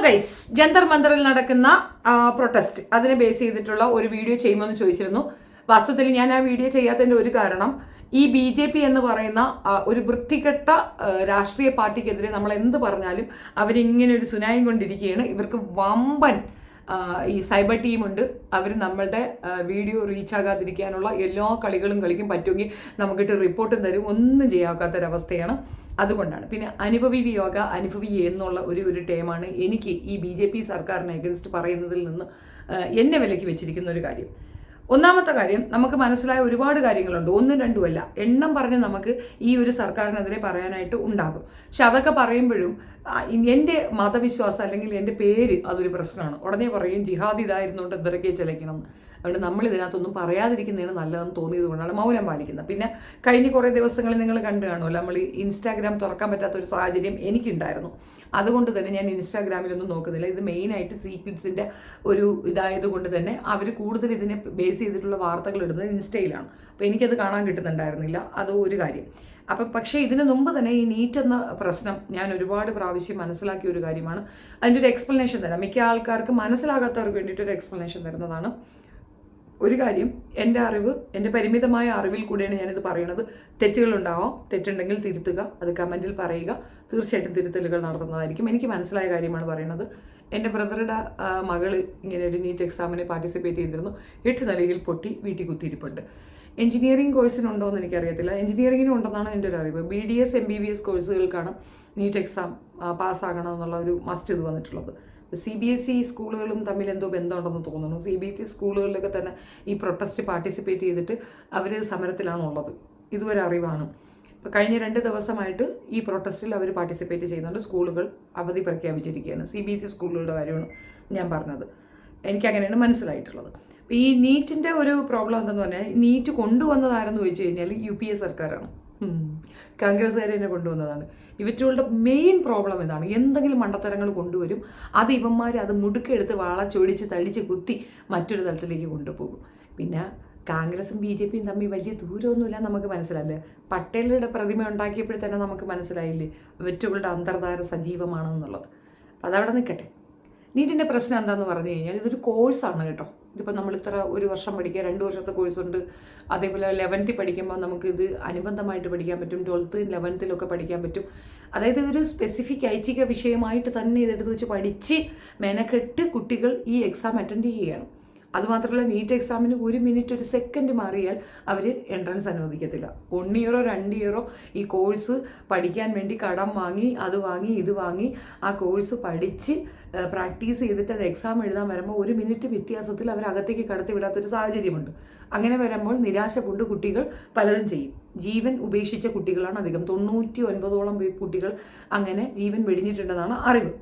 Guys, Jantar മന്ദറിൽ നടക്കുന്ന protest അതിനെ base ചെയ്തിട്ടുള്ള ഒരു വീഡിയോ ചെയ്യുമെന്ന് ചോദിച്ചിരുന്നു. വാസ്തവത്തിൽ ഞാൻ ആ വീഡിയോ ചെയ്യാത്തതിന്റെ ഒരു കാരണം, ഈ BJP എന്ന് പറയുന്ന ഒരു വൃത്തികെട്ട രാഷ്ട്രീയ പാർട്ടിക്കെതിരെ നമ്മൾ എന്ത് പറഞ്ഞാലും അവരിങ്ങനെ ഒരു സുനായും കൊണ്ടിരിക്കുകയാണ്. ഇവർക്ക് വമ്പൻ ഈ സൈബർ ടീമുണ്ട്. അവർ നമ്മളുടെ വീഡിയോ റീച്ച് ആകാതിരിക്കാനുള്ള എല്ലാ കളികളും കളിക്കും. പറ്റുമെങ്കിൽ നമുക്കിട്ട് റിപ്പോർട്ടും തരും. ഒന്നും ചെയ്യാക്കാത്തൊരവസ്ഥയാണ്. അതുകൊണ്ടാണ്. പിന്നെ അനുഭവി യോഗ അനുഭവി എന്നുള്ള ഒരു ടേമാണ് എനിക്ക് ഈ BJP സർക്കാരിനെ അഗൻസ്റ്റ് പറയുന്നതിൽ നിന്ന് എന്നെ വിലക്കി വെച്ചിരിക്കുന്ന ഒരു കാര്യം. ഒന്നാമത്തെ കാര്യം, നമുക്ക് മനസ്സിലായ ഒരുപാട് കാര്യങ്ങളുണ്ട്. ഒന്നും രണ്ടുമല്ല, എണ്ണം പറഞ്ഞ് നമുക്ക് ഈ ഒരു സർക്കാരിനെതിരെ പറയാനായിട്ട് ഉണ്ടാകും. പക്ഷെ അതൊക്കെ പറയുമ്പോഴും എൻ്റെ മതവിശ്വാസം അല്ലെങ്കിൽ എൻ്റെ പേര് അതൊരു പ്രശ്നമാണ്. ഉടനെ പറയും ജിഹാദ് ഇതായിരുന്നുകൊണ്ട് എന്തൊക്കെ ചിലയ്ക്കണം. അതുകൊണ്ട് നമ്മൾ ഇതിനകത്തൊന്നും പറയാതിരിക്കുന്നതാണ് നല്ലതെന്ന് തോന്നിയത് കൊണ്ടാണ് മൗനം പാലിക്കുന്നത്. പിന്നെ കഴിഞ്ഞ കുറേ ദിവസങ്ങളിൽ നിങ്ങൾ കണ്ടു കാണുമല്ലോ, നമ്മൾ ഇൻസ്റ്റാഗ്രാം തുറക്കാൻ പറ്റാത്തൊരു സാഹചര്യം എനിക്കുണ്ടായിരുന്നു. അതുകൊണ്ട് തന്നെ ഞാൻ ഇൻസ്റ്റാഗ്രാമിലൊന്നും നോക്കുന്നില്ല. ഇത് മെയിനായിട്ട് സീക്വൻസിൻ്റെ ഒരു ഇതായത് കൊണ്ട് തന്നെ അവർ കൂടുതൽ ഇതിനെ ബേസ് ചെയ്തിട്ടുള്ള വാർത്തകൾ ഇടുന്നത് ഇൻസ്റ്റയിലാണ്. അപ്പോൾ എനിക്കത് കാണാൻ കിട്ടുന്നുണ്ടായിരുന്നില്ല. അത് ഒരു കാര്യം. അപ്പം പക്ഷേ ഇതിനു മുമ്പ് തന്നെ ഈ നീറ്റ് എന്ന പ്രശ്നം ഞാൻ ഒരുപാട് പ്രാവശ്യം മനസ്സിലാക്കിയ ഒരു കാര്യമാണ്. അതിൻ്റെ ഒരു എക്സ്പ്ലനേഷൻ തരാം. മിക്ക ആൾക്കാർക്ക് മനസ്സിലാകാത്തവർക്ക് വേണ്ടിയിട്ടൊരു എക്സ്പ്ലനേഷൻ തരുന്നതാണ്. ഒരു കാര്യം, എൻ്റെ അറിവ്, എൻ്റെ പരിമിതമായ അറിവിൽ കൂടെയാണ് ഞാനിത് പറയുന്നത്. തെറ്റുകളുണ്ടാവാം, തെറ്റുണ്ടെങ്കിൽ തിരുത്തുക, അത് കമൻറ്റിൽ പറയുക. തീർച്ചയായിട്ടും തിരുത്തലുകൾ നടത്തുന്നതായിരിക്കും. എനിക്ക് മനസ്സിലായ കാര്യമാണ് പറയുന്നത്. എൻ്റെ ബ്രദറുടെ മകള് ഇങ്ങനെ ഒരു നീറ്റ് എക്സാമിന് പാർട്ടിസിപ്പേറ്റ് ചെയ്തിരുന്നു. 8 നിലയിൽ പൊട്ടി വീട്ടിൽ കുത്തിയിരിപ്പുണ്ട്. എഞ്ചിനീയറിംഗ് കോഴ്സിനുണ്ടോ എന്ന് എനിക്കറിയത്തില്ല. എഞ്ചിനീയറിംഗിനും ഉണ്ടെന്നാണ് എൻ്റെ ഒരു അറിവ്. BDS MBBS കോഴ്സുകൾക്കാണ് നീറ്റ് എക്സാം പാസ്സാകണം എന്നുള്ള ഒരു മസ്റ്റ് ഇത് വന്നിട്ടുള്ളത്. CBSE സ്കൂളുകളും തമ്മിൽ എന്തോ ബന്ധമുണ്ടെന്ന് തോന്നുന്നു. CBSE സ്കൂളുകളിലൊക്കെ തന്നെ ഈ പ്രൊട്ടസ്റ്റ് പാർട്ടിസിപ്പേറ്റ് ചെയ്തിട്ട് അവർ സമരത്തിലാണുള്ളത്. ഇതുവരെ അറിവാണ്. ഇപ്പോൾ കഴിഞ്ഞ 2 ദിവസമായിട്ട് ഈ പ്രൊട്ടസ്റ്റിൽ അവർ പാർട്ടിസിപ്പേറ്റ് ചെയ്യുന്നുണ്ട്. സ്കൂളുകൾ അവധി പ്രഖ്യാപിച്ചിരിക്കുകയാണ്. CBSE സ്കൂളുകളുടെ കാര്യമാണ് ഞാൻ പറഞ്ഞത്. എനിക്കങ്ങനെയാണ് മനസ്സിലായിട്ടുള്ളത്. അപ്പോൾ ഈ നീറ്റിൻ്റെ ഒരു പ്രോബ്ലം എന്തെന്ന് പറഞ്ഞാൽ, നീറ്റ് കൊണ്ടുവന്നതാരെന്ന് ചോദിച്ചു കഴിഞ്ഞാൽ UPA സർക്കാരാണ്. കോൺഗ്രസ്സുകാർ തന്നെ കൊണ്ടുവന്നതാണ്. ഇവറ്റുകളുടെ മെയിൻ പ്രോബ്ലം ഇതാണ്. എന്തെങ്കിലും മണ്ടത്തരങ്ങൾ കൊണ്ടുവരും, അത് ഇവന്മാർ അത് മുടുക്കെടുത്ത് വാളച്ചൊടിച്ച് തടിച്ച് കുത്തി മറ്റൊരു തലത്തിലേക്ക് കൊണ്ടുപോകും. പിന്നെ കോൺഗ്രസും BJPയും തമ്മിൽ വലിയ ദൂരമൊന്നുമില്ല, നമുക്ക് മനസ്സിലായില്ലേ. പട്ടേലയുടെ പ്രതിമ ഉണ്ടാക്കിയപ്പോഴും തന്നെ നമുക്ക് മനസ്സിലായില്ലേ ഇവറ്റുകളുടെ അന്തർധാര സജീവമാണെന്നുള്ളത്. അപ്പോൾ അതവിടെ നിൽക്കട്ടെ. നീറ്റിൻ്റെ പ്രശ്നം എന്താണെന്ന് പറഞ്ഞു കഴിഞ്ഞാൽ, ഇതൊരു കോഴ്സാണ് കേട്ടോ. ഇതിപ്പോൾ നമ്മൾ ഇത്ര 1 വർഷം പഠിക്കുക, 2 വർഷത്തെ കോഴ്സുണ്ട്. അതേപോലെ 11th പഠിക്കുമ്പോൾ നമുക്കിത് അനുബന്ധമായിട്ട് പഠിക്കാൻ പറ്റും. 12th 11th പഠിക്കാൻ പറ്റും. അതായത് ഇതൊരു സ്പെസിഫിക് ഐച്ഛിക വിഷയമായിട്ട് തന്നെ ഇതെടുത്ത് വെച്ച് പഠിച്ച് മെനക്കെട്ട് കുട്ടികൾ ഈ എക്സാം അറ്റൻഡ് ചെയ്യുകയാണ്. അതുമാത്രമല്ല, നീറ്റ് എക്സാമിന് 1 മിനിറ്റ് 1 സെക്കൻഡ് മാറിയാൽ അവർ എൻട്രൻസ് അനുവദിക്കത്തില്ല. 1 ഇയറോ 2 ഇയറോ ഈ കോഴ്സ് പഠിക്കാൻ വേണ്ടി കടം വാങ്ങി, അത് വാങ്ങി, ഇത് വാങ്ങി ആ കോഴ്സ് പഠിച്ച് പ്രാക്ടീസ് ചെയ്തിട്ട് അത് എക്സാം എഴുതാൻ വരുമ്പോൾ 1 മിനിറ്റ് വ്യത്യാസത്തിൽ അവർ അകത്തേക്ക് കടത്തി വിടാത്തൊരു സാഹചര്യമുണ്ട്. അങ്ങനെ വരുമ്പോൾ നിരാശ കൊണ്ട് കുട്ടികൾ പലതും ചെയ്യും. ജീവൻ ഉപേക്ഷിച്ച കുട്ടികളാണ് അധികം. 99ഓളം കുട്ടികൾ അങ്ങനെ ജീവൻ വെടിഞ്ഞിട്ടുണ്ടെന്നാണ് അറിവ്.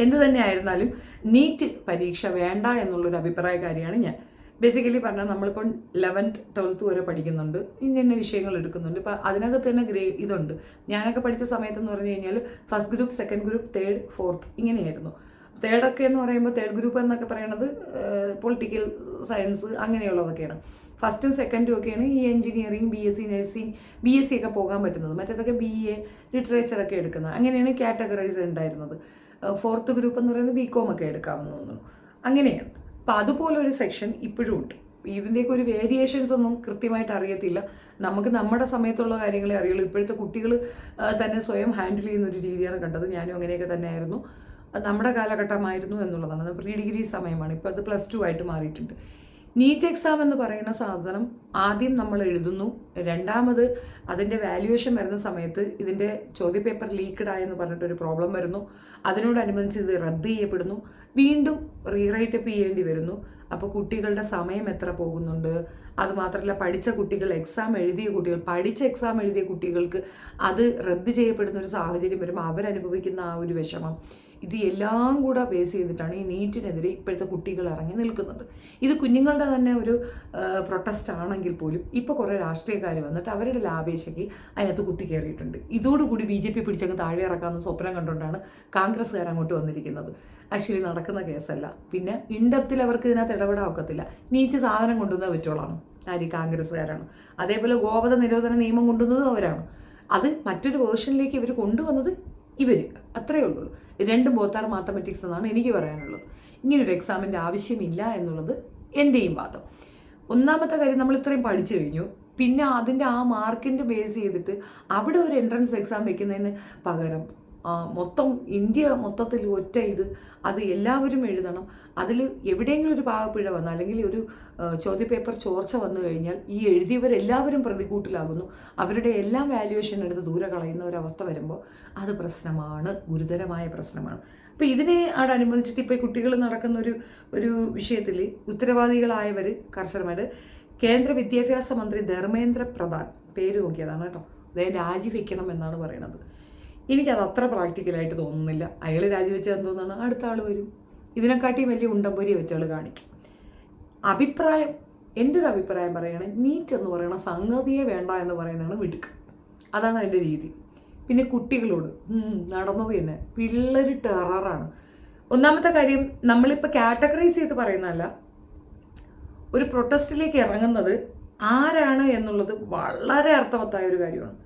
എന്തു തന്നെ ആയിരുന്നാലും നീറ്റ് പരീക്ഷ വേണ്ട എന്നുള്ളൊരു അഭിപ്രായക്കാരിയാണ് ഞാൻ. ബേസിക്കലി പറഞ്ഞാൽ നമ്മളിപ്പോൾ 11th 12th വരെ പഠിക്കുന്നുണ്ട്, ഇന്ന വിഷയങ്ങൾ എടുക്കുന്നുണ്ട്. ഇപ്പം അതിനകത്ത് തന്നെ ഇതുണ്ട്. ഞാനൊക്കെ പഠിച്ച സമയത്തെന്ന് പറഞ്ഞു കഴിഞ്ഞാൽ first group, second group, third, fourth ഇങ്ങനെയായിരുന്നു. തേർഡൊക്കെ എന്ന് പറയുമ്പോൾ തേർഡ് ഗ്രൂപ്പ് എന്നൊക്കെ പറയുന്നത് പൊളിറ്റിക്കൽ സയൻസ് അങ്ങനെയുള്ളതൊക്കെയാണ്. ഫസ്റ്റും സെക്കൻഡും ഒക്കെയാണ് ഈ എഞ്ചിനീയറിംഗ്, BSc നഴ്സിംഗ്, BSc ഒക്കെ പോകാൻ പറ്റുന്നത്. മറ്റേതൊക്കെ BA ലിറ്ററേച്ചറൊക്കെ എടുക്കുന്നത്. അങ്ങനെയാണ് കാറ്റഗറൈസ് ഉണ്ടായിരുന്നത്. 4th ഗ്രൂപ്പ് എന്ന് പറയുന്നത് BCom ഒക്കെ എടുക്കാമെന്ന് തോന്നുന്നു. അങ്ങനെയാണ്. അപ്പോൾ അതുപോലെ ഒരു സെക്ഷൻ ഇപ്പോഴും ഉണ്ട്. ഇതിൻ്റെയൊക്കെ ഒരു വേരിയേഷൻസ് ഒന്നും കൃത്യമായിട്ട് അറിയത്തില്ല. നമുക്ക് നമ്മുടെ സമയത്തുള്ള കാര്യങ്ങളെ അറിയുള്ളൂ. ഇപ്പോഴത്തെ കുട്ടികൾ തന്നെ സ്വയം ഹാൻഡിൽ ചെയ്യുന്ന ഒരു രീതിയാണ് കണ്ടത്. ഞാനും അങ്ങനെയൊക്കെ തന്നെയായിരുന്നു. നമ്മുടെ കാലഘട്ടമായിരുന്നു എന്നുള്ളതാണ്. പ്രീ ഡിഗ്രി സമയമാണ്. ഇപ്പോൾ അത് +2 ആയിട്ട് മാറിയിട്ടുണ്ട്. നീറ്റ് എക്സാം എന്ന് പറയുന്ന സാധനം ആദ്യം നമ്മൾ എഴുതുന്നു. രണ്ടാമത് അതിൻ്റെ വാല്യുവേഷൻ വരുന്ന സമയത്ത് ഇതിൻ്റെ ചോദ്യപേപ്പർ ലീക്ക്ഡ് ആയെന്ന് പറഞ്ഞിട്ടൊരു പ്രോബ്ലം വരുന്നു. അതിനോടനുബന്ധിച്ച് ഇത് റദ്ദ് ചെയ്യപ്പെടുന്നു. വീണ്ടും റീറൈറ്റപ്പ് ചെയ്യേണ്ടി വരുന്നു. അപ്പോൾ കുട്ടികളുടെ സമയം എത്ര പോകുന്നുണ്ട്. അതുമാത്രമല്ല, പഠിച്ച കുട്ടികൾ, പഠിച്ച എക്സാം എഴുതിയ കുട്ടികൾക്ക് അത് റദ്ദ് ചെയ്യപ്പെടുന്ന ഒരു സാഹചര്യം വരുമ്പോൾ അവരനുഭവിക്കുന്ന ആ ഒരു വിഷമം, ഇത് എല്ലാം കൂടെ ബേസ് ചെയ്തിട്ടാണ് ഈ നീറ്റിനെതിരെ ഇപ്പോഴത്തെ കുട്ടികൾ ഇറങ്ങി നിൽക്കുന്നത്. ഇത് കുഞ്ഞുങ്ങളുടെ തന്നെ ഒരു പ്രൊട്ടസ്റ്റ് ആണെങ്കിൽ പോലും ഇപ്പോൾ കുറേ രാഷ്ട്രീയക്കാർ വന്നിട്ട് അവരുടെ ലാഭേശയ്ക്ക് അതിനകത്ത് കുത്തിക്കയറിയിട്ടുണ്ട്. ഇതോടുകൂടി BJP പിടിച്ചങ്ങ് താഴെ ഇറക്കാമെന്ന് സ്വപ്നം കണ്ടുകൊണ്ടാണ് കോൺഗ്രസ്സുകാർ അങ്ങോട്ട് വന്നിരിക്കുന്നത്. ആക്ച്വലി നടക്കുന്ന കേസല്ല. പിന്നെ ഇൻഡെപ്തിൽ അവർക്ക് ഇതിനകത്ത് ഇടപെടാൻ ഒക്കത്തില്ല. നീറ്റ് സാധനം കൊണ്ടുവന്നത് വെച്ചോളാണ് ആര്? കോൺഗ്രസ്സുകാരാണ്. അതേപോലെ ഗോവധ നിരോധന നിയമം കൊണ്ടുവന്നതും അവരാണ്. അത് മറ്റൊരു വേർഷനിലേക്ക് ഇവർ കൊണ്ടുവന്നത് ഇവർ. അത്രയേ ഉള്ളൂ. രണ്ടും ബോത്താർ മാത്തമെറ്റിക്സ് എന്നാണ് എനിക്ക് പറയാനുള്ളത്. ഇങ്ങനൊരു എക്സാമിൻ്റെ ആവശ്യമില്ല എന്നുള്ളത് എൻ്റെയും വാദം. ഒന്നാമത്തെ കാര്യം, നമ്മൾ ഇത്രയും പഠിച്ചു കഴിഞ്ഞു, പിന്നെ അതിൻ്റെ ആ മാർക്കിൻ്റെ ബേസ് ചെയ്തിട്ട് അവിടെ ഒരു എൻട്രൻസ് എക്സാം വെക്കുന്നതിന് പകരം മൊത്തം ഇന്ത്യ മൊത്തത്തിൽ ഒറ്റ അത് എല്ലാവരും എഴുതണം. അതിൽ എവിടെയെങ്കിലും ഒരു പാകപ്പിഴ വന്നാൽ അല്ലെങ്കിൽ ഒരു ചോദ്യപേപ്പർ ചോർച്ച വന്നു കഴിഞ്ഞാൽ ഈ എഴുതിയവരെല്ലാവരും പ്രതികൂട്ടിലാകുന്നു. അവരുടെ എല്ലാം വാല്യുവേഷൻ എടുത്ത് ദൂരെ കളയുന്ന ഒരവസ്ഥ വരുമ്പോൾ അത് പ്രശ്നമാണ്, ഗുരുതരമായ പ്രശ്നമാണ്. അപ്പോൾ ഇതിനെ അനുബന്ധിച്ചിട്ട് ഇപ്പോൾ കുട്ടികൾ നടക്കുന്ന ഒരു വിഷയത്തിൽ ഉത്തരവാദികളായവർ കർശനമായിട്ട് കേന്ദ്ര വിദ്യാഭ്യാസ മന്ത്രി ധർമ്മേന്ദ്ര പ്രധാൻ, പേര് നോക്കിയതാണ് കേട്ടോ, അദ്ദേഹം രാജിവെക്കണം എന്നാണ് പറയുന്നത്. എനിക്കത് അത്ര പ്രാക്ടിക്കലായിട്ട് തോന്നുന്നില്ല. അയാൾ രാജിവെച്ചാൽ എന്തോന്നാണ്, അടുത്ത ആൾ വരും, ഇതിനെക്കാട്ടിയും വലിയ ഉണ്ടംപൊരി വെച്ചാൾ കാണിക്കും. എൻ്റെ ഒരു അഭിപ്രായം പറയുകയാണെങ്കിൽ നീറ്റ് എന്ന് പറയുന്ന സംഗതിയെ വേണ്ട എന്ന് പറയുന്നതാണ് മിടുക്ക്. അതാണ് അതിൻ്റെ രീതി. പിന്നെ കുട്ടികളോട് നടന്നത് തന്നെ പിള്ളേർ ടെററാണ്. ഒന്നാമത്തെ കാര്യം, നമ്മളിപ്പോൾ കാറ്റഗറൈസ് ചെയ്ത് പറയുന്നതല്ല, ഒരു പ്രൊട്ടസ്റ്റിലേക്ക് ഇറങ്ങുന്നത് ആരാണ് എന്നുള്ളത് വളരെ അർത്ഥവത്തായ ഒരു കാര്യമാണ്.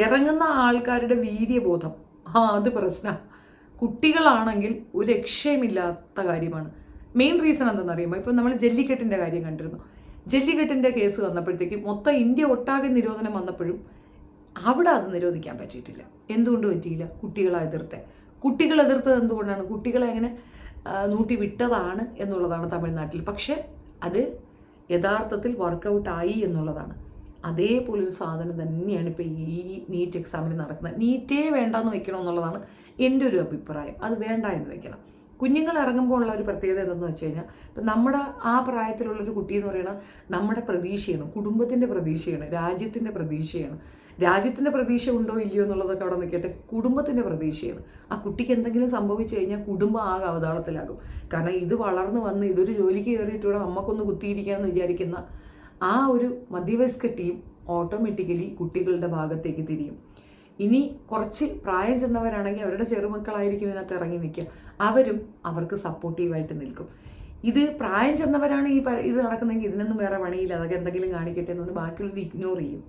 ഇറങ്ങുന്ന ആൾക്കാരുടെ വീര്യബോധം, അത് പ്രശ്നം. കുട്ടികളാണെങ്കിൽ ഒരു രക്ഷയുമില്ലാത്ത കാര്യമാണ്. മെയിൻ റീസൺ എന്താണെന്നറിയുമ്പോൾ, ഇപ്പം നമ്മൾ ജല്ലിക്കെട്ടിൻ്റെ കാര്യം കണ്ടിരുന്നു. ജല്ലിക്കെട്ടിൻ്റെ കേസ് വന്നപ്പോഴത്തേക്ക് മൊത്തം ഇന്ത്യ ഒട്ടാകെ നിരോധനം വന്നപ്പോഴും അവിടെ അത് നിരോധിക്കാൻ പറ്റിയിട്ടില്ല. എന്തുകൊണ്ട് പറ്റിയില്ല? കുട്ടികളെ എതിർത്തത് എന്തുകൊണ്ടാണ്? കുട്ടികളെ അങ്ങനെ നൂട്ടി വിട്ടതാണ് എന്നുള്ളതാണ് തമിഴ്നാട്ടിൽ. പക്ഷെ അത് യഥാർത്ഥത്തിൽ വർക്കൗട്ടായി എന്നുള്ളതാണ്. അതേപോലൊരു സാധനം തന്നെയാണ് ഇപ്പോൾ ഈ നീറ്റ് എക്സാമിന് നടക്കുന്നത്. നീറ്റേ വേണ്ടെന്ന് വെക്കണമെന്നുള്ളതാണ് എൻ്റെ ഒരു അഭിപ്രായം. അത് വേണ്ട എന്ന് വെക്കണം. കുഞ്ഞുങ്ങൾ ഇറങ്ങുമ്പോൾ ഉള്ള ഒരു പ്രത്യേകത എന്തെന്ന് വെച്ച് കഴിഞ്ഞാൽ, ഇപ്പം നമ്മുടെ ആ പ്രായത്തിലുള്ളൊരു കുട്ടി എന്ന് പറയുന്നത് നമ്മുടെ പ്രതീക്ഷയാണ്, കുടുംബത്തിൻ്റെ പ്രതീക്ഷയാണ്, രാജ്യത്തിൻ്റെ പ്രതീക്ഷയാണ്. രാജ്യത്തിൻ്റെ പ്രതീക്ഷ ഉണ്ടോ ഇല്ലയോ എന്നുള്ളതൊക്കെ അവിടെ നിൽക്കട്ടെ, കുടുംബത്തിൻ്റെ പ്രതീക്ഷയാണ്. ആ കുട്ടിക്ക് എന്തെങ്കിലും സംഭവിച്ചു കഴിഞ്ഞാൽ കുടുംബം ആകെ അവതാളത്തിലാകും. കാരണം ഇത് വളർന്നു വന്ന് ഇതൊരു ജോലിക്ക് കയറിയിട്ട് ഇവിടെ നമുക്കൊന്ന് കുത്തിയിരിക്കാമെന്ന് വിചാരിക്കുന്ന ആ ഒരു മധ്യവയസ്ക ടീം ഓട്ടോമാറ്റിക്കലി കുട്ടികളുടെ ഭാഗത്തേക്ക് തിരിയും. ഇനി കുറച്ച് പ്രായം ചെന്നവരാണെങ്കിൽ അവരുടെ ചെറുമക്കളായിരിക്കും ഇതിനകത്ത് ഇറങ്ങി നിൽക്കുക. അവർക്ക് സപ്പോർട്ടീവായിട്ട് നിൽക്കും. ഇത് പ്രായം ചെന്നവരാണ് ഇത് നടക്കുന്നെങ്കിൽ ഇതിനൊന്നും വേറെ പണിയില്ല, അതൊക്കെ എന്തെങ്കിലും കാണിക്കട്ടെ എന്ന് പറഞ്ഞ് ബാക്കിയുള്ളത് ഇഗ്നോർ ചെയ്യും.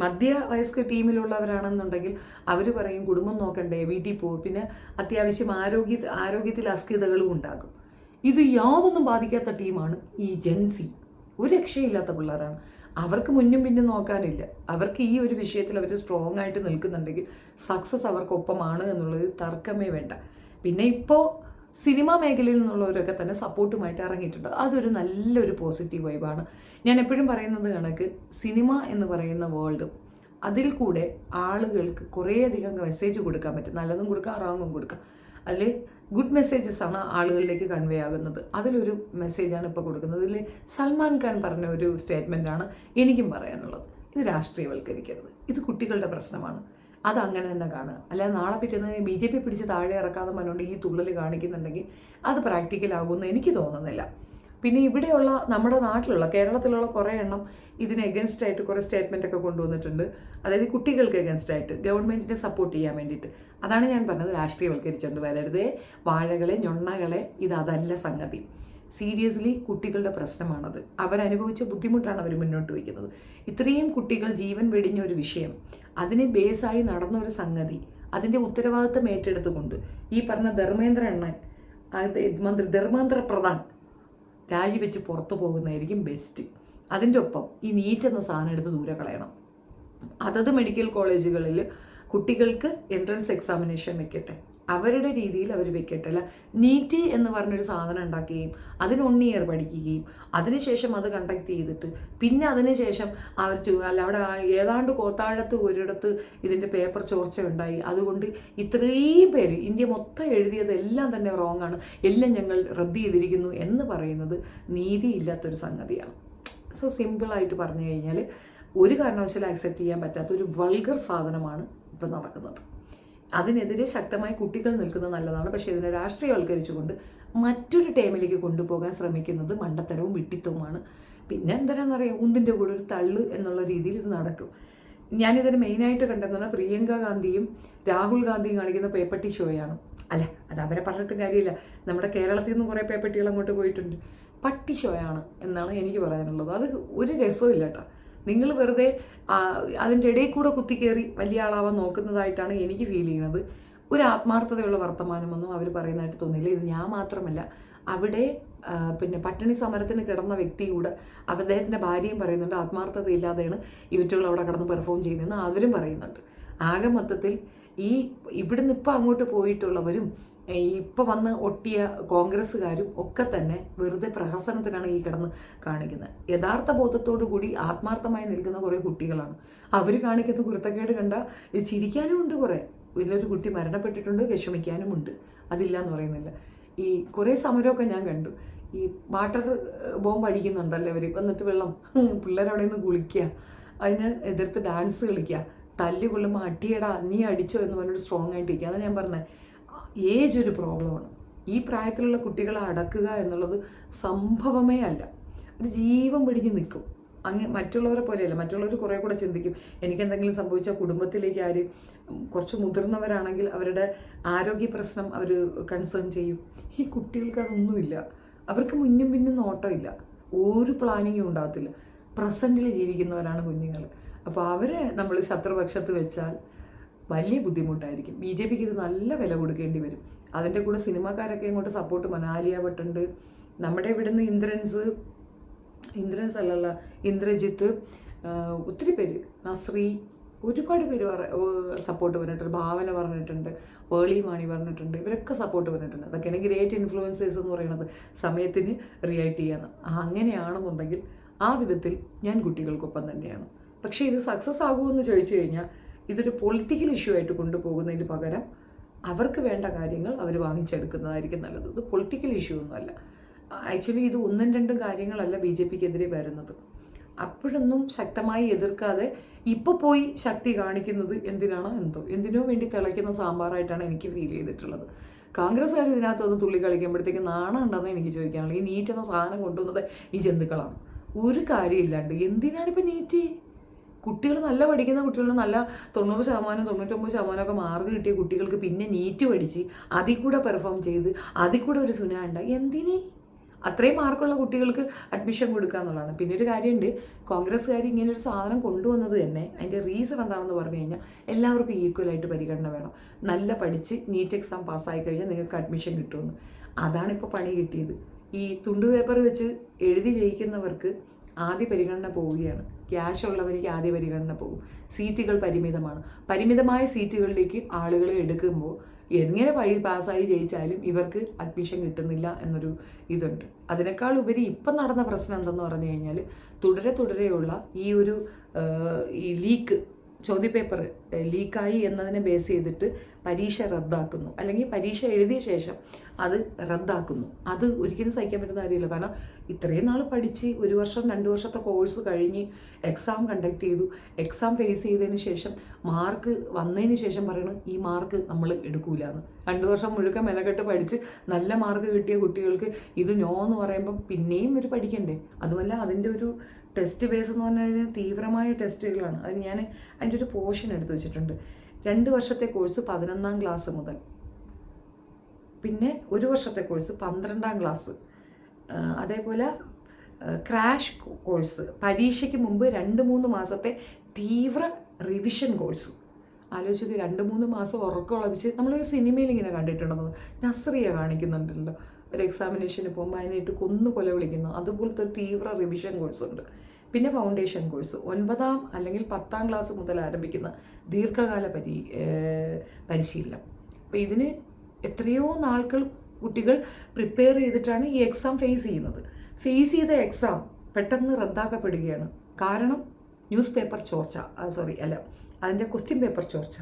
മധ്യവയസ്ക ടീമിലുള്ളവരാണെന്നുണ്ടെങ്കിൽ അവർ പറയും കുടുംബം നോക്കണ്ടേ, വീട്ടിൽ പോകും, പിന്നെ അത്യാവശ്യം ആരോഗ്യത്തിൽ അസ്ഥിരതകളും ഉണ്ടാകും. ഇത് യാതൊന്നും ബാധിക്കാത്ത ടീമാണ് ഈ ജെൻസി. ഒരു രക്ഷയില്ലാത്ത പിള്ളേരാണ്. അവർക്ക് മുന്നും പിന്നും നോക്കാനില്ല. അവർക്ക് ഈ ഒരു വിഷയത്തിൽ അവർ സ്ട്രോങ് ആയിട്ട് നിൽക്കുന്നുണ്ടെങ്കിൽ സക്സസ് അവർക്കൊപ്പമാണ് എന്നുള്ളത് തർക്കമേ വേണ്ട. പിന്നെ ഇപ്പോൾ സിനിമാ മേഖലയിൽ നിന്നുള്ളവരൊക്കെ തന്നെ സപ്പോർട്ടുമായിട്ട് ഇറങ്ങിയിട്ടുണ്ട്. അതൊരു നല്ലൊരു പോസിറ്റീവ് വൈബാണ്. ഞാൻ എപ്പോഴും പറയുന്നത് കണക്ക് സിനിമ എന്ന് പറയുന്ന വേൾഡ്, അതിൽ കൂടെ ആളുകൾക്ക് കുറേയധികം മെസ്സേജ് കൊടുക്കാൻ പറ്റും. നല്ലതും കൊടുക്കാം, റാങ്ങും കൊടുക്കാം. അതിൽ ഗുഡ് മെസ്സേജസ് ആണ് ആളുകളിലേക്ക് കൺവേ ആകുന്നത്. അതിലൊരു മെസ്സേജാണ് ഇപ്പോൾ കൊടുക്കുന്നത്. ഇതിൽ സൽമാൻ ഖാൻ പറഞ്ഞ ഒരു സ്റ്റേറ്റ്മെൻറ്റാണ് എനിക്കും പറയാനുള്ളത്. ഇത് രാഷ്ട്രീയവൽക്കരിക്കരുത്, ഇത് കുട്ടികളുടെ പ്രശ്നമാണ്, അത് അങ്ങനെ തന്നെ കാണുക. അല്ലാതെ നാളെ പിറ്റേന്ന് BJP പിടിച്ച് താഴെ ഇറക്കാതെ പറഞ്ഞുകൊണ്ട് ഈ തുള്ളൽ കാണിക്കുന്നുണ്ടെങ്കിൽ അത് പ്രാക്ടിക്കലാകുമെന്ന് എനിക്ക് തോന്നുന്നില്ല. പിന്നെ ഇവിടെയുള്ള നമ്മുടെ നാട്ടിലുള്ള കേരളത്തിലുള്ള കുറേ എണ്ണം ഇതിന് എഗൻസ്റ്റ് ആയിട്ട് കുറേ സ്റ്റേറ്റ്മെൻ്റ് ഒക്കെ കൊണ്ടുവന്നിട്ടുണ്ട്. അതായത് കുട്ടികൾക്ക് എഗൻസ്റ്റ് ആയിട്ട് ഗവൺമെൻറ്റിനെ സപ്പോർട്ട് ചെയ്യാൻ വേണ്ടിയിട്ട്. അതാണ് ഞാൻ പറഞ്ഞത്, രാഷ്ട്രീയവൽക്കരിച്ചുകൊണ്ട് വരരുതേ, വാഴകളെ ഞൊണ്ണകളെ, അതല്ല സംഗതി. സീരിയസ്ലി കുട്ടികളുടെ പ്രശ്നമാണത്. അവരനുഭവിച്ച ബുദ്ധിമുട്ടാണ് അവർ മുന്നോട്ട് വയ്ക്കുന്നത്. ഇത്രയും കുട്ടികൾ ജീവൻ വെടിഞ്ഞ ഒരു വിഷയം, അതിനെ ബേസായി നടന്ന ഒരു സംഗതി, അതിൻ്റെ ഉത്തരവാദിത്തം ഏറ്റെടുത്തുകൊണ്ട് ഈ പറഞ്ഞ ധർമ്മേന്ദ്ര പ്രധാൻ രാജിവെച്ച് പുറത്തു പോകുന്നതായിരിക്കും ബെസ്റ്റ്. അതിൻ്റെ ഒപ്പം ഈ നീറ്റ് എന്ന സാധനം എടുത്ത് ദൂരെ കളയണം. അതത് മെഡിക്കൽ കോളേജുകളിൽ കുട്ടികൾക്ക് എൻട്രൻസ് എക്സാമിനേഷൻ വെക്കട്ടെ, അവരുടെ രീതിയിൽ അവർ വെക്കട്ടെ. അല്ല നീറ്റ് എന്ന് പറഞ്ഞൊരു സാധനം ഉണ്ടാക്കുകയും അതിന് 1 ഇയർ പഠിക്കുകയും അതിനുശേഷം അത് കണ്ടക്ട് ചെയ്തിട്ട് പിന്നെ അതിനുശേഷം അല്ല അവിടെ ഏതാണ്ട് കോത്താഴത്ത് ഒരിടത്ത് ഇതിൻ്റെ പേപ്പർ ചോർച്ച ഉണ്ടായി, അതുകൊണ്ട് ഇത്രയും പേര് ഇന്ത്യ മൊത്തം എഴുതിയതെല്ലാം തന്നെ റോങ് ആണ്, എല്ലാം ഞങ്ങൾ റദ്ദ് ചെയ്തിരിക്കുന്നു എന്ന് പറയുന്നത് നീതിയില്ലാത്തൊരു സംഗതിയാണ്. സോ സിമ്പിളായിട്ട് പറഞ്ഞു കഴിഞ്ഞാൽ ഒരു കാരണവശാലും അക്സെപ്റ്റ് ചെയ്യാൻ പറ്റാത്തൊരു വൾഗർ സാധനമാണ് ഇപ്പം നടക്കുന്നത്. അതിനെതിരെ ശക്തമായി കുട്ടികൾ നിൽക്കുന്നത് നല്ലതാണ്. പക്ഷേ ഇതിനെ രാഷ്ട്രീയവൽക്കരിച്ചുകൊണ്ട് മറ്റൊരു ടൈമിലേക്ക് കൊണ്ടുപോകാൻ ശ്രമിക്കുന്നത് മണ്ടത്തരവും വിഡ്ഢിത്തവുമാണ്. പിന്നെ എന്താണെന്നറിയാം, ഉന്തിൻ്റെ കൂടെ ഒരു തള്ളു എന്നുള്ള രീതിയിൽ ഇത് നടക്കും. ഞാനിതിന് മെയിനായിട്ട് കണ്ടെന്ന് പറഞ്ഞാൽ പ്രിയങ്ക ഗാന്ധിയും രാഹുൽ ഗാന്ധിയും കാണിക്കുന്ന പേപ്പട്ടി ഷോയാണ്. അല്ല, അത് അവരെ പറഞ്ഞിട്ട് കാര്യമില്ല, നമ്മുടെ കേരളത്തിൽ നിന്ന് കുറേ പേപ്പട്ടികൾ അങ്ങോട്ട് പോയിട്ടുണ്ട്. പട്ടി ഷോയാണ് എന്നാണ് എനിക്ക് പറയാനുള്ളത്. അത് ഒരു രസവും ഇല്ല കേട്ടോ. നിങ്ങൾ വെറുതെ അതിൻ്റെ ഇടയിൽ കൂടെ കുത്തിക്കയറി വലിയ ആളാവാൻ നോക്കുന്നതായിട്ടാണ് എനിക്ക് ഫീൽ ചെയ്യുന്നത്. ഒരു ആത്മാർത്ഥതയുള്ള വർത്തമാനമൊന്നും അവർ പറയുന്നതായിട്ട് തോന്നിയില്ല. ഇത് ഞാൻ മാത്രമല്ല, അവിടെ പിന്നെ പട്ടിണി സമരത്തിന് കിടന്ന വ്യക്തി കൂടെ അദ്ദേഹത്തിൻ്റെ ഭാര്യയും പറയുന്നുണ്ട് ആത്മാർത്ഥത ഇല്ലാതെയാണ് ഇവറ്റുകൾ അവിടെ കിടന്ന് പെർഫോം ചെയ്യുന്നതെന്ന് അവരും പറയുന്നുണ്ട്. ആകെ മൊത്തത്തിൽ ഈ ഇവിടുന്ന് ഇപ്പം അങ്ങോട്ട് പോയിട്ടുള്ളവരും ഇപ്പം വന്ന് ഒട്ടിയ കോൺഗ്രസ്സുകാരും ഒക്കെ തന്നെ വെറുതെ പ്രഹസനത്തിനാണ് ഈ കിടന്ന് കാണിക്കുന്നത്. യഥാർത്ഥ ബോധത്തോടു കൂടി ആത്മാർത്ഥമായി നിൽക്കുന്ന കുറേ കുട്ടികളാണ്. അവർ കാണിക്കുന്ന കുരുത്തക്കേട് കണ്ട ചിരിക്കാനും ഉണ്ട്. കുറേ ഇതിലൊരു കുട്ടി മരണപ്പെട്ടിട്ടുണ്ട്, വിഷമിക്കാനുമുണ്ട്, അതില്ല എന്ന് പറയുന്നില്ല. ഈ കുറേ സമരമൊക്കെ ഞാൻ കണ്ടു. ഈ വാട്ടർ ബോംബ് അടിക്കുന്നുണ്ടല്ലോ അവർ, വന്നിട്ട് വെള്ളം പിള്ളേരവിടെ നിന്ന് കുളിക്കുക, അതിന് എതിർത്ത് ഡാൻസ് കളിക്കുക, തല്ല് കൊള്ളുമ്പോൾ അടിയടാ നീ അടിച്ചോ എന്ന് പറഞ്ഞിട്ട് സ്ട്രോങ് ആയിട്ടിരിക്കുക. അതാണ് ഞാൻ പറഞ്ഞത്, ഏജ് ഒരു പ്രോബ്ലമാണ്. ഈ പ്രായത്തിലുള്ള കുട്ടികളെ അടക്കുക എന്നുള്ളത് സംഭവമേ അല്ല. ഒരു ജീവൻ പിടിഞ്ഞ് നിൽക്കും. മറ്റുള്ളവരെ പോലെയല്ല. മറ്റുള്ളവർ കുറേ കൂടെ ചിന്തിക്കും, എനിക്കെന്തെങ്കിലും സംഭവിച്ചാൽ കുടുംബത്തിലേക്ക് ആര്, കുറച്ച് മുതിർന്നവരാണെങ്കിൽ അവരുടെ ആരോഗ്യ പ്രശ്നം അവർ കൺസേൺ ചെയ്യും. ഈ കുട്ടികൾക്ക് അതൊന്നുമില്ല. അവർക്ക് മുന്നും പിന്നും നോട്ടമില്ല, ഒരു പ്ലാനിങ്ങും ഉണ്ടാകത്തില്ല. പ്രസൻറ്റിൽ ജീവിക്കുന്നവരാണ് കുഞ്ഞുങ്ങൾ. അപ്പോൾ അവരെ നമ്മൾ ശത്രുപക്ഷത്ത് വെച്ചാൽ വലിയ ബുദ്ധിമുട്ടായിരിക്കും. BJPക്ക് ഇത് നല്ല വില കൊടുക്കേണ്ടി വരും. അതിൻ്റെ കൂടെ സിനിമാക്കാരൊക്കെ ഇങ്ങോട്ട് സപ്പോർട്ട് பண்ண, ആലിയ ഭട്ടുണ്ട്, നമ്മുടെ ഇവിടുന്ന് ഇന്ദ്രൻസ് അല്ലല്ല ഇന്ദ്രജിത്ത്, ഒത്തിരി പേര്, നസ്രി, ഒരുപാട് പേര് സപ്പോർട്ട് പറഞ്ഞിട്ടുണ്ട്. ഭാവന പറഞ്ഞിട്ടുണ്ട്, പേളി മാണി പറഞ്ഞിട്ടുണ്ട്, ഇവരൊക്കെ സപ്പോർട്ട് പറഞ്ഞിട്ടുണ്ട്. അതൊക്കെയാണ് ഗ്രേറ്റ് ഇൻഫ്ലുവൻസേഴ്സ് എന്ന് പറയുന്നത്, സമയത്തിന് റിയാക്ട് ചെയ്യാന്ന്. അങ്ങനെയാണെന്നുണ്ടെങ്കിൽ ആ വിധത്തിൽ ഞാൻ കുട്ടികൾക്കൊപ്പം തന്നെയാണ്. പക്ഷേ ഇത് സക്സസ് ആകുമെന്ന് ചോദിച്ചു കഴിഞ്ഞാൽ ഇതൊരു പൊളിറ്റിക്കൽ ഇഷ്യൂ ആയിട്ട് കൊണ്ടുപോകുന്നതിന് പകരം അവർക്ക് വേണ്ട കാര്യങ്ങൾ അവർ വാങ്ങിച്ചെടുക്കുന്നതായിരിക്കും നല്ലത്. ഇത് പൊളിറ്റിക്കൽ ഇഷ്യൂ ഒന്നുമല്ല. ആക്ച്വലി ഇത് ഒന്നും രണ്ടും കാര്യങ്ങളല്ല BJPക്കെതിരെ വരുന്നത്. അപ്പോഴൊന്നും ശക്തമായി എതിർക്കാതെ ഇപ്പോൾ പോയി ശക്തി കാണിക്കുന്നത് എന്തിനാണോ എന്തോ, എന്തിനോ വേണ്ടി തിളയ്ക്കുന്ന സാമ്പാറായിട്ടാണ് എനിക്ക് ഫീൽ ചെയ്തിട്ടുള്ളത്. കോൺഗ്രസ്സുകാർ ഇതിനകത്തൊന്ന് തുള്ളി കളിക്കുമ്പോഴത്തേക്ക് നാണം ഉണ്ടെന്ന് എനിക്ക് ചോദിക്കാനുള്ളത്. ഈ നീറ്റ് എന്ന സാധനം കൊണ്ടുവന്നത് ഈ ജന്തുക്കളാണ്. ഒരു കാര്യമില്ലാണ്ട് എന്തിനാണിപ്പോൾ നീറ്റ്? കുട്ടികൾ നല്ല പഠിക്കുന്ന കുട്ടികൾ, നല്ല 90%, 99% ഒക്കെ മാർക്ക് കിട്ടിയ കുട്ടികൾക്ക് പിന്നെ നീറ്റ് പഠിച്ച് അതിൽ കൂടെ പെർഫോം ചെയ്ത് അതിൽ കൂടെ ഒരു സുനാണ്ട എന്തിനേ? അത്രയും മാർക്കുള്ള കുട്ടികൾക്ക് അഡ്മിഷൻ കൊടുക്കുക എന്നുള്ളതാണ്. പിന്നെ ഒരു കാര്യമുണ്ട്, കോൺഗ്രസ്സുകാർ ഇങ്ങനെ ഒരു സാധനം കൊണ്ടുവന്നത് തന്നെ അതിൻ്റെ റീസൺ എന്താണെന്ന് പറഞ്ഞു കഴിഞ്ഞാൽ എല്ലാവർക്കും ഈക്വലായിട്ട് പരിഗണന വേണം. നല്ല പഠിച്ച് നീറ്റ് എക്സാം പാസ്സായി കഴിഞ്ഞാൽ നിങ്ങൾക്ക് അഡ്മിഷൻ കിട്ടുമെന്ന്. അതാണിപ്പോൾ പണി കിട്ടിയത്. ഈ തുണ്ടു പേപ്പർ വെച്ച് എഴുതി ജയിക്കുന്നവർക്ക് ആദ്യ പരിഗണന പോവുകയാണ്. ക്യാഷ് ഉള്ളവർക്ക് ആദ്യ പരിഗണന പോകും. സീറ്റുകൾ പരിമിതമാണ്. പരിമിതമായ സീറ്റുകളിലേക്ക് ആളുകളെ എടുക്കുമ്പോൾ എങ്ങനെ പാസ്സായി ജയിച്ചാലും ഇവർക്ക് അഡ്മിഷൻ കിട്ടുന്നില്ല എന്നൊരു ഇതുണ്ട്. അതിനേക്കാൾ ഉപരി ഇപ്പം നടന്ന പ്രശ്നം എന്തെന്ന് പറഞ്ഞു കഴിഞ്ഞാൽ തുടരെയുള്ള ഈ ലീക്ക്, ചോദ്യപേപ്പർ ലീക്കായി എന്നതിനെ ബേസ് ചെയ്തിട്ട് പരീക്ഷ റദ്ദാക്കുന്നു, അല്ലെങ്കിൽ പരീക്ഷ എഴുതിയ ശേഷം അത് റദ്ദാക്കുന്നു. അത് ഒരിക്കലും സഹിക്കാൻ പറ്റുന്ന കാര്യമില്ല. കാരണം ഇത്രയും നാൾ പഠിച്ച് 1 വർഷം 2 വർഷത്തെ കോഴ്സ് കഴിഞ്ഞ് എക്സാം കണ്ടക്ട് ചെയ്തു, എക്സാം ഫേസ് ചെയ്തതിന് ശേഷം മാർക്ക് വന്നതിന് ശേഷം പറയണം ഈ മാർക്ക് നമ്മൾ എടുക്കൂല എന്ന്. 2 വർഷം മുഴുവൻ മെനക്കെട്ട് പഠിച്ച് നല്ല മാർക്ക് കിട്ടിയ കുട്ടികൾക്ക് ഇത് നോ എന്ന് പറയുമ്പം പിന്നെയും ഒരു പഠിക്കണ്ടേ? അതുമല്ല അതിൻ്റെ ഒരു ടെസ്റ്റ് ബേസ് എന്ന് പറഞ്ഞു കഴിഞ്ഞാൽ തീവ്രമായ ടെസ്റ്റുകളാണ്. അത് ഞാൻ അതിൻ്റെ ഒരു പോർഷൻ എടുത്തു വെച്ചിട്ടുണ്ട്. 2 വർഷത്തെ കോഴ്സ് 11ാം ക്ലാസ് മുതൽ, പിന്നെ 1 വർഷത്തെ കോഴ്സ് 12ാം ക്ലാസ്, അതേപോലെ ക്രാഷ് കോഴ്സ്, പരീക്ഷയ്ക്ക് മുമ്പ് 2-3 മാസത്തെ തീവ്ര റിവിഷൻ കോഴ്സ്. ആലോചിച്ചത് 2-3 മാസം ഉറക്കമുളപ്പിച്ച് നമ്മളൊരു സിനിമയിൽ ഇങ്ങനെ കണ്ടിട്ടുണ്ടെന്ന്, നസ്രിയ കാണിക്കുന്നുണ്ടല്ലോ, ഒരു എക്സാമിനേഷന് പോകുമ്പോൾ അതിനായിട്ട് കൊല വിളിക്കുന്നു. അതുപോലത്തെ ഒരു തീവ്ര റിവിഷൻ കോഴ്സ് ഉണ്ട്. പിന്നെ ഫൗണ്ടേഷൻ കോഴ്സ് 9ാം അല്ലെങ്കിൽ 10ാം ക്ലാസ് മുതൽ ആരംഭിക്കുന്ന ദീർഘകാല പരിശീലനം. അപ്പോൾ ഇതിന് എത്രയോ നാൾകൾ കുട്ടികൾ പ്രിപ്പയർ ചെയ്തിട്ടാണ് ഈ എക്സാം ഫേസ് ചെയ്യുന്നത്. ഫേസ് ചെയ്ത എക്സാം പെട്ടെന്ന് റദ്ദാക്കപ്പെടുകയാണ്. കാരണം ന്യൂസ് പേപ്പർ ചോർച്ച, അതിൻ്റെ ക്വസ്റ്റ്യൻ പേപ്പർ ചോർച്ച.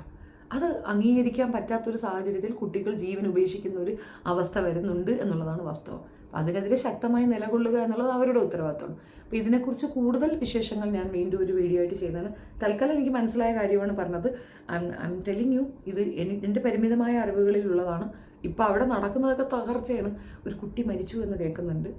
അത് അംഗീകരിക്കാൻ പറ്റാത്തൊരു സാഹചര്യത്തിൽ കുട്ടികൾ ജീവൻ ഉപേക്ഷിക്കുന്ന ഒരു അവസ്ഥ വരുന്നുണ്ട് എന്നുള്ളതാണ് വാസ്തവം. അതിനെതിരെ ശക്തമായി നിലകൊള്ളുക എന്നുള്ളത് അവരുടെ ഉത്തരവാദിത്തമാണ്. അപ്പോൾ ഇതിനെക്കുറിച്ച് കൂടുതൽ വിശേഷങ്ങൾ ഞാൻ വീണ്ടും ഒരു വീഡിയോ ആയിട്ട് ചെയ്യുന്നതാണ്. തൽക്കാലം എനിക്ക് മനസ്സിലായ കാര്യമാണ് പറഞ്ഞത്. ഐ എം ടെല്ലിങ് യു, ഇത് എൻ്റെ പരിമിതമായ അറിവുകളിലുള്ളതാണ്. ഇപ്പോൾ അവിടെ നടക്കുന്നതൊക്കെ തകർച്ചയാണ്. ഒരു കുട്ടി മരിച്ചു എന്ന് കേൾക്കുന്നുണ്ട്.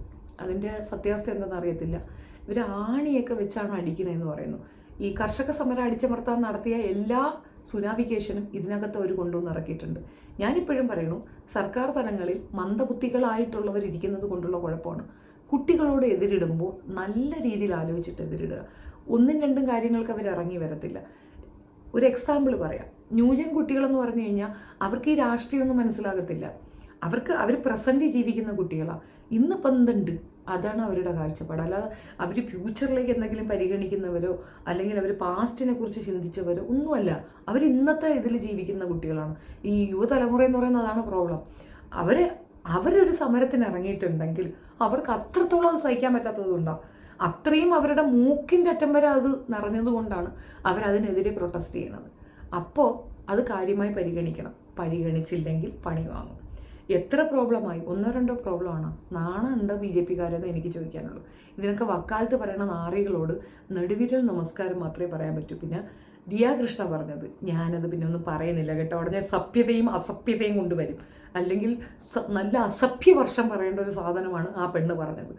അതിൻ്റെ സത്യാവസ്ഥ എന്താണെന്ന് അറിയത്തില്ല. ഇവർ ആണിയൊക്കെ വെച്ചാണ് അടിക്കുന്നതെന്ന് പറയുന്നു. ഈ കർഷക സമരം അടിച്ചമർത്താൻ നടത്തിയ എല്ലാ സുനാവിക്കേഷനും ഇതിനകത്ത് അവർ കൊണ്ടുവന്ന് ഇറക്കിയിട്ടുണ്ട്. ഞാനിപ്പോഴും പറയുന്നു, സർക്കാർ തലങ്ങളിൽ മന്ദബുദ്ധികളായിട്ടുള്ളവർ ഇരിക്കുന്നത് കൊണ്ടുള്ള കുഴപ്പമാണ്. കുട്ടികളോട് എതിരിടുമ്പോൾ നല്ല രീതിയിൽ ആലോചിച്ചിട്ട് എതിരിടുക. 1-2 കാര്യങ്ങൾക്ക് അവർ ഇറങ്ങി വരത്തില്ല. ഒരു എക്സാമ്പിൾ പറയാം. ന്യൂജൻ കുട്ടികളെന്ന് പറഞ്ഞു കഴിഞ്ഞാൽ അവർക്ക് ഈ രാഷ്ട്രീയമൊന്നും മനസ്സിലാകത്തില്ല. അവർ പ്രസൻറ്റ് ജീവിക്കുന്ന കുട്ടികളാണ്. ഇന്നിപ്പം എന്തുണ്ട് അതാണ് അവരുടെ കാഴ്ചപ്പാട്. അല്ലാതെ അവർ ഫ്യൂച്ചറിലേക്ക് എന്തെങ്കിലും പരിഗണിക്കുന്നവരോ അല്ലെങ്കിൽ അവർ പാസ്റ്റിനെ കുറിച്ച് ചിന്തിച്ചവരോ ഒന്നുമല്ല. അവർ ഇന്നത്തെ ഇതിൽ ജീവിക്കുന്ന കുട്ടികളാണ്. ഈ യുവതലമുറ എന്ന് പറയുന്നത് അതാണ് പ്രോബ്ലം. അവരൊരു സമരത്തിന് ഇറങ്ങിയിട്ടുണ്ടെങ്കിൽ അവർക്ക് അത്രത്തോളം അത് സഹിക്കാൻ പറ്റാത്തതുകൊണ്ടാണ്. അത്രയും അവരുടെ മൂക്കിൻ്റെ അറ്റം വരെ അത് നിറഞ്ഞതുകൊണ്ടാണ് അവരതിനെതിരെ പ്രൊട്ടസ്റ്റ് ചെയ്യുന്നത്. അപ്പോൾ അത് കാര്യമായി പരിഗണിച്ചില്ലെങ്കിൽ പണി വാങ്ങും. എത്ര പ്രോബ്ലമായി? 1-2 പ്രോബ്ലമാണ്. നാണമുണ്ടോ BJP-കാരെന്ന് എനിക്ക് ചോദിക്കാനുള്ളൂ. ഇതിനൊക്കെ വക്കാലത്ത് പറയുന്ന നാറികളോട് നെടുവിരൽ നമസ്കാരം മാത്രമേ പറയാൻ പറ്റൂ. പിന്നെ ദിയാ കൃഷ്ണ പറഞ്ഞത് ഞാനത് പിന്നെ ഒന്നും പറയുന്നില്ല കേട്ടോ. ഉടനെ സഭ്യതയും അസഭ്യതയും കൊണ്ടുവരും. അല്ലെങ്കിൽ നല്ല അസഭ്യ വർഷം പറയേണ്ട ഒരു സാധനമാണ് ആ പെണ്ണ് പറഞ്ഞത്.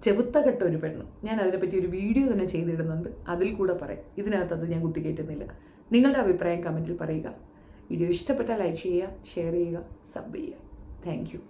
ചെവുത്ത കെട്ട ഒരു പെണ്ണ്. ഞാൻ അതിനെപ്പറ്റി ഒരു വീഡിയോ തന്നെ ചെയ്തിടുന്നുണ്ട്, അതിൽ കൂടെ പറയാം. ഇതിനകത്തത് ഞാൻ കുത്തിക്കയറ്റുന്നില്ല. നിങ്ങളുടെ അഭിപ്രായം കമൻറ്റിൽ പറയുക. വീഡിയോ ഇഷ്ടപ്പെട്ടാൽ ലൈക്ക് ചെയ്യുക, ഷെയർ ചെയ്യുക, സബ് ചെയ്യുക. Thank you.